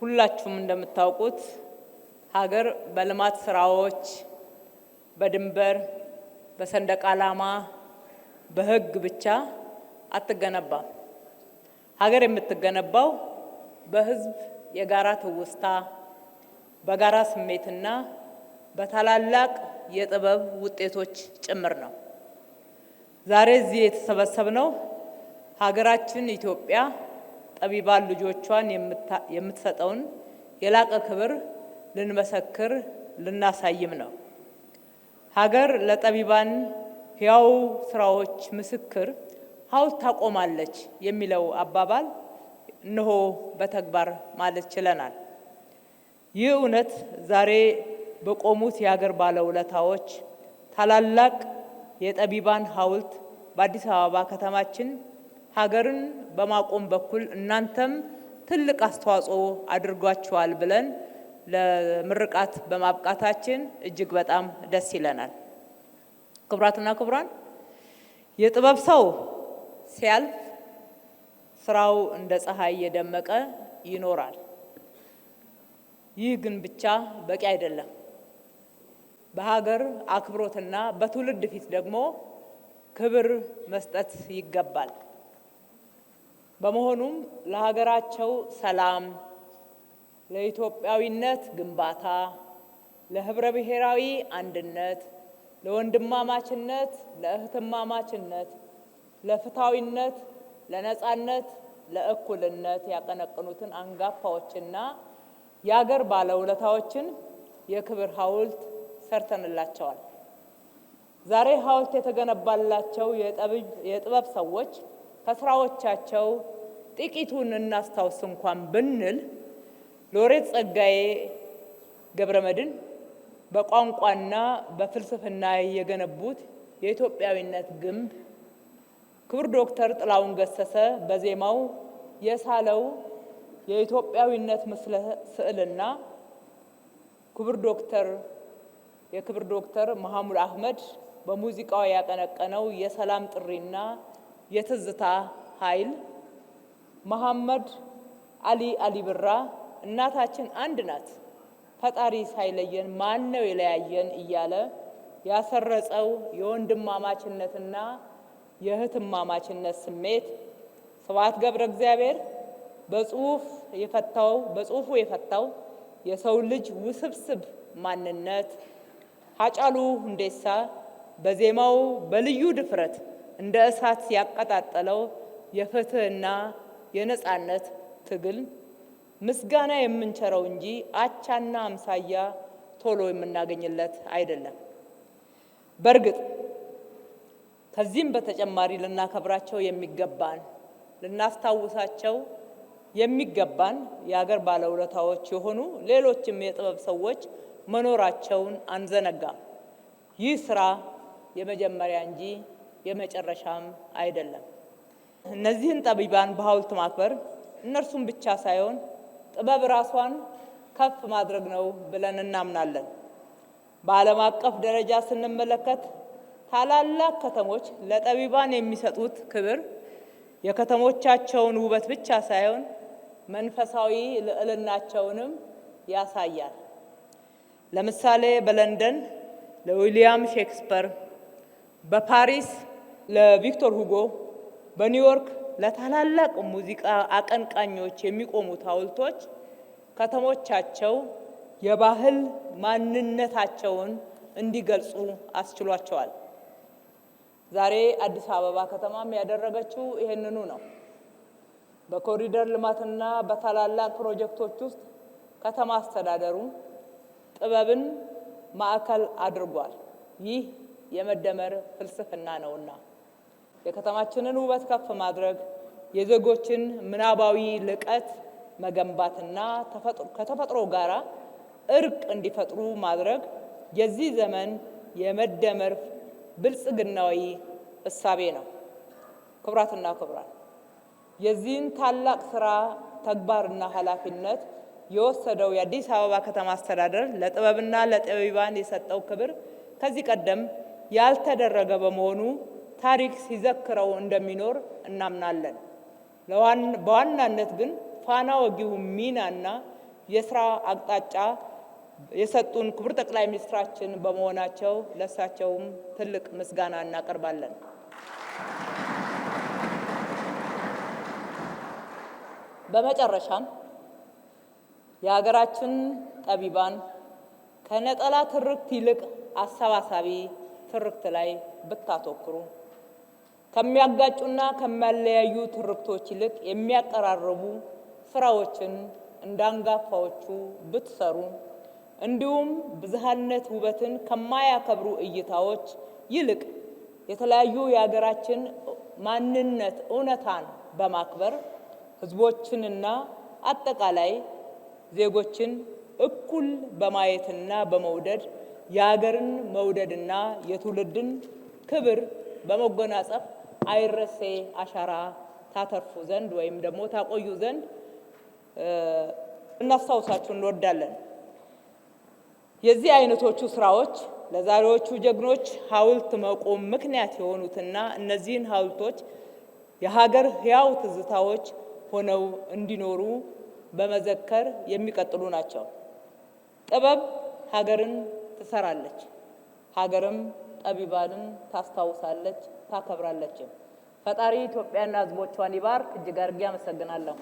ሁላችሁም እንደምታውቁት ሀገር በልማት ስራዎች በድንበር በሰንደቅ ዓላማ በህግ ብቻ አትገነባም። ሀገር የምትገነባው በህዝብ የጋራ ትውስታ በጋራ ስሜትና በታላላቅ የጥበብ ውጤቶች ጭምር ነው። ዛሬ እዚህ የተሰበሰብነው ሀገራችን ኢትዮጵያ ጠቢባን ልጆቿን የምትሰጠውን የላቀ ክብር ልንመሰክር ልናሳይም ነው። ሀገር ለጠቢባን ሕያው ስራዎች ምስክር ሐውልት ታቆማለች የሚለው አባባል እነሆ በተግባር ማለት ችለናል። ይህ እውነት ዛሬ በቆሙት የሀገር ባለውለታዎች ታላላቅ የጠቢባን ሐውልት በአዲስ አበባ ከተማችን ሀገርን በማቆም በኩል እናንተም ትልቅ አስተዋጽኦ አድርጓችኋል ብለን ለምርቃት በማብቃታችን እጅግ በጣም ደስ ይለናል። ክቡራትና ክቡራን፣ የጥበብ ሰው ሲያልፍ ስራው እንደ ፀሐይ የደመቀ ይኖራል። ይህ ግን ብቻ በቂ አይደለም። በሀገር አክብሮትና በትውልድ ፊት ደግሞ ክብር መስጠት ይገባል። በመሆኑም ለሀገራቸው ሰላም፣ ለኢትዮጵያዊነት ግንባታ፣ ለህብረ ብሔራዊ አንድነት፣ ለወንድማማችነት፣ ለእህትማማችነት፣ ለፍትሃዊነት፣ ለነጻነት፣ ለእኩልነት ያቀነቀኑትን አንጋፋዎችና የሀገር ባለውለታዎችን የክብር ሐውልት ሰርተንላቸዋል። ዛሬ ሐውልት የተገነባላቸው የጥበብ ሰዎች ከስራዎቻቸው ጥቂቱን እናስታውስ እንኳን ብንል ሎሬት ጸጋዬ ገብረመድኅን በቋንቋና በፍልስፍና የገነቡት የኢትዮጵያዊነት ግንብ፣ ክቡር ዶክተር ጥላሁን ገሰሰ በዜማው የሳለው የኢትዮጵያዊነት ምስለ ስዕልና የክቡር ዶክተር መሐሙድ አህመድ በሙዚቃው ያቀነቀነው የሰላም ጥሪና የትዝታ ኃይል፣ መሐመድ አሊ ብራ እናታችን አንድ ናት ፈጣሪ ሳይለየን ማን ነው የለያየን እያለ ያሰረጸው የወንድማማችነትና የእህትማማችነት ስሜት፣ ስብሐት ገብረ እግዚአብሔር በጽሁፉ የፈታው የሰው ልጅ ውስብስብ ማንነት፣ ሃጫሉ ሁንዴሳ በዜማው በልዩ ድፍረት እንደ እሳት ያቀጣጠለው የፍትህና የነጻነት ትግል ምስጋና የምንቸረው እንጂ አቻና አምሳያ ቶሎ የምናገኝለት አይደለም። በእርግጥ ከዚህም በተጨማሪ ልናከብራቸው የሚገባን ልናስታውሳቸው የሚገባን የሀገር ባለውለታዎች የሆኑ ሌሎችም የጥበብ ሰዎች መኖራቸውን አንዘነጋም። ይህ ስራ የመጀመሪያ እንጂ የመጨረሻም አይደለም። እነዚህን ጠቢባን በሐውልት ማክበር እነርሱም ብቻ ሳይሆን ጥበብ ራሷን ከፍ ማድረግ ነው ብለን እናምናለን። በዓለም አቀፍ ደረጃ ስንመለከት ታላላቅ ከተሞች ለጠቢባን የሚሰጡት ክብር የከተሞቻቸውን ውበት ብቻ ሳይሆን መንፈሳዊ ልዕልናቸውንም ያሳያል። ለምሳሌ በለንደን ለዊሊያም ሼክስፒር፣ በፓሪስ ለቪክቶር ሁጎ፣ በኒውዮርክ ለታላላቅ ሙዚቃ አቀንቃኞች የሚቆሙት ሐውልቶች ከተሞቻቸው የባህል ማንነታቸውን እንዲገልጹ አስችሏቸዋል። ዛሬ አዲስ አበባ ከተማም ያደረገችው ይሄንኑ ነው። በኮሪደር ልማትና በታላላቅ ፕሮጀክቶች ውስጥ ከተማ አስተዳደሩ ጥበብን ማዕከል አድርጓል። ይህ የመደመር ፍልስፍና ነውና የከተማችንን ውበት ከፍ ማድረግ፣ የዜጎችን ምናባዊ ልቀት መገንባትና ከተፈጥሮ ጋር እርቅ እንዲፈጥሩ ማድረግ የዚህ ዘመን የመደመር ብልጽግናዊ እሳቤ ነው። ክቡራትና ክቡራን፣ የዚህን ታላቅ ስራ ተግባርና ኃላፊነት የወሰደው የአዲስ አበባ ከተማ አስተዳደር ለጥበብና ለጠቢባን የሰጠው ክብር ከዚህ ቀደም ያልተደረገ በመሆኑ ታሪክ ሲዘክረው እንደሚኖር እናምናለን። በዋናነት ግን ፋና ወጊው ሚናና የስራ አቅጣጫ የሰጡን ክቡር ጠቅላይ ሚኒስትራችን በመሆናቸው ለእሳቸውም ትልቅ ምስጋና እናቀርባለን። በመጨረሻም የሀገራችን ጠቢባን ከነጠላ ትርክት ይልቅ አሰባሳቢ ትርክት ላይ ብታተኩሩ፣ ከሚያጋጩና ከሚያለያዩ ትርክቶች ይልቅ የሚያቀራርቡ ስራዎችን እንዳንጋፋዎቹ ብትሰሩ፣ እንዲሁም ብዝሃነት ውበትን ከማያከብሩ እይታዎች ይልቅ የተለያዩ የሀገራችን ማንነት እውነታን በማክበር ህዝቦችንና አጠቃላይ ዜጎችን እኩል በማየትና በመውደድ የሀገርን መውደድና የትውልድን ክብር በመጎናጸፍ አይረሴ አሻራ ታተርፉ ዘንድ ወይም ደግሞ ታቆዩ ዘንድ እናስታውሳችሁ እንወዳለን። የዚህ አይነቶቹ ስራዎች ለዛሬዎቹ ጀግኖች ሐውልት መቆም ምክንያት የሆኑትና እነዚህን ሐውልቶች የሀገር ሕያው ትዝታዎች ሆነው እንዲኖሩ በመዘከር የሚቀጥሉ ናቸው። ጥበብ ሀገርን ትሰራለች፣ ሀገርም ጠቢባንን ታስታውሳለች፣ ታከብራለች። ፈጣሪ ኢትዮጵያና ሕዝቦቿን ይባርክ። እጅግ አድርጌ አመሰግናለሁ።